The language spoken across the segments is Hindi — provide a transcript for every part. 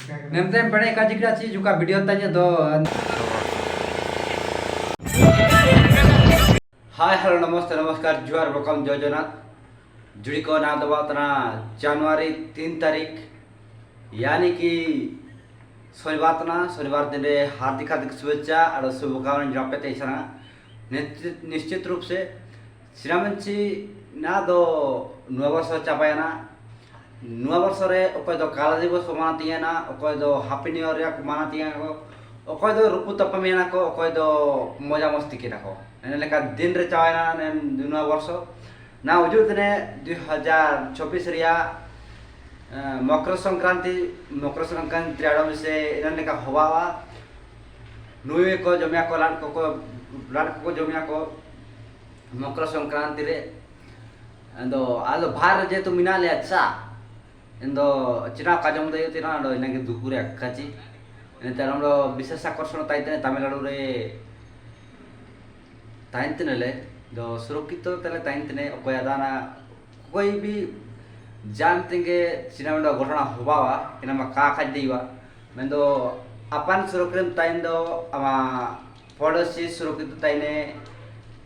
Nemte pernah kaji kreasi juga video tanya do. Hai hello namaste namaskar juar welcome jojonat जुड़ी को ना दबातना जनवरी 3 तारीख यानी कि शनिवार दिन हार्दिक हार्दिक शुभेच्छा और शुभकामना जनाते निश्चित रूप से श्रीरामची ना दो नुआ वर्ष चापायना नुआ वर्ष रे अकय दो काला दिवस को मानतीयना अकय दो हैप्पी न्यू ईयर को मानतीयना को अकय दो रुपु तपमेना को अकय दो मजा मस्ती केना को एने लेका दिन रे चावायना ने नुआ वर्ष ना वजूद ने 2024 रिया मकर संक्रांति आडम से एने लेका हवावा नुए को जमिया को लाड को जमिया को मकर संक्रांति रे अंदो आलो भार जे तो मिना ले अच्छा इंदो चिना काजम दे तिना अंदो इनके दुपुरे अक्काची एने हमरो विशेष आकर्षण ताइते तमिलनाडु रे ताइते ले दो सुरक्षित तले ताइते अकोय दाना कोई भी जानते के चिना मंडो घटना होबावा इनमा का खाज देवा मेंदो अपन सुरक्षित ताइन दो अमा पड़ोसी सुरक्षित ताइने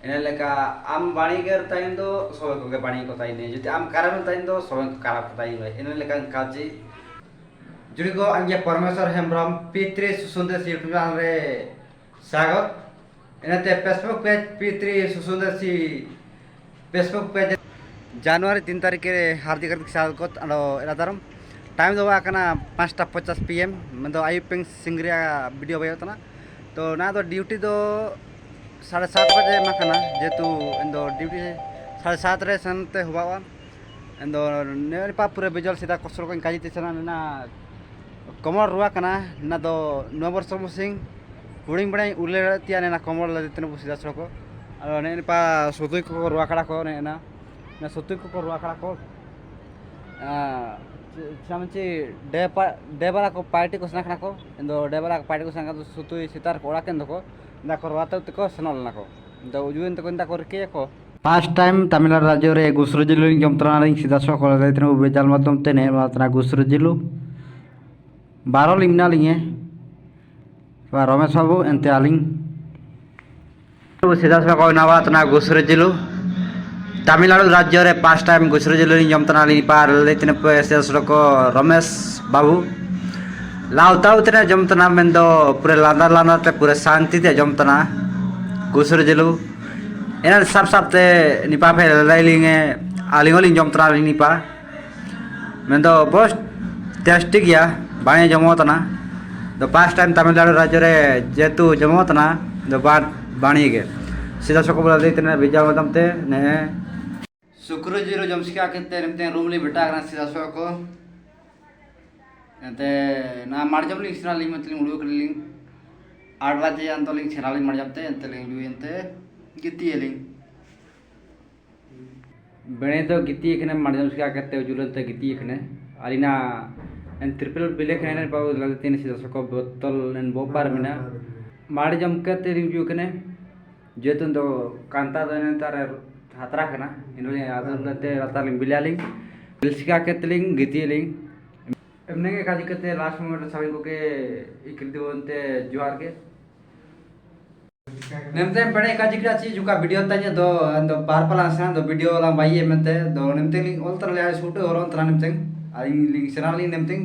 एने लेका आम बाणी के ताइन दो सोवे को के बाणी को ताइने जति आम कारण ताइन दो सोवे को कारण को ताइन एने लेका काजी जुड़ी को अंगे परमेश्वर हेमब्रम पितृ सुसुंदर सी यूट्यूब चैनल रे स्वागत एनते फेसबुक पेज पितृ सुसुंदर सी फेसबुक पेज जनवरी 3 तारीख के हार्दिक हार्दिक स्वागत अरो एरादारम टाइम दो आकना 5:50 PM में दो आयुपिंग सिंगरिया वीडियो बयतना तो ना तो ड्यूटी दो 7:30 बजे माकना जेतु एंदो ड्यूटी 7:30 रे सनते हुआवा एंदो नेरी पा पूरे बिजल सीधा कसर को काजी तेसना ना कमर रुआ कना ना दो नंबर समसिंग हुडिंग बडाई उले तिया ना कमर लदितन बुसीदा सको और नेरी पा सुतुई को रुआ कड़ा को ना सुतुई को रुआ कड़ा को सामची डेबरा को पार्टी को सना को एंदो डेबरा को पार्टी को संगा तो सुतुई सितार कोड़ा केन को ना करवाते को सनल ना को तो उजुन तो कोंदा करके को फर्स्ट टाइम तमिलनाडु राज्य रे गुसरु जिल्लु जमत्रा रिंग सीधा सको लदितन बेजाल माध्यम ते ने मात्रा गुसरु जिल्लु 12 लिंगना लिंगे रमेश बाबू एंते आलिंग सीधा सको नवातना गुसरु जिल्लु तमिलनाडु राज्य रे फर्स्ट टाइम गुसरु जिल्लु जमत्रा लिंग पार लेतिन सीधा सको रमेश बाबू लाउता उतने जमतना मेंदो पूरे लांदा लांदा ते पूरे शांति ते जमतना गुसरु जिल्लु एना सब ते निपा फे लाइलिंगे आलिंगोलिंग जमतना निपा मेंदो बस टेस्टी गया बाणे जमोतना तो फर्स्ट टाइम तमिलनाडु राज्य रे जेतु जमोतना तो बाणी के सीधा सको बोला देते बिजा मदमते ने शुक्र जीरो जमसिका केते नेमते रूम ले बेटा करना सीधा सको एते ना मारजबलिंग सिनालिंग मतलिंग उडो करलिंग 8 बजे अंतलिंग छनालिंग मारजबते अंतलिंग लुयंते गितियलिंग बणे तो गिति एखने मारजबसिका केते जुलते गिति एखने आलिना एन ट्रिपल बिले खने पाव लगते सीधा सको बोतल एन बोपार मिना माड़ी जम केते रिव्यू कने जेतुन दो कांता दने तार हातरा कना इनले आदरते रातालिंग बिलालिंग बिलसिका केतलिंग गितियलिंग एमने के काजी केते लास्ट मोमेंट सबै को के इकृदिवंते जुआर के नेमते बड़े काजी क्राची जुका वीडियो तanya दो बार पला सना दो वीडियो ला बाइए मेते दो नेमते लिंग ऑल तरले शूट और तरह नेमते आई लिंग सना लिंग नेमते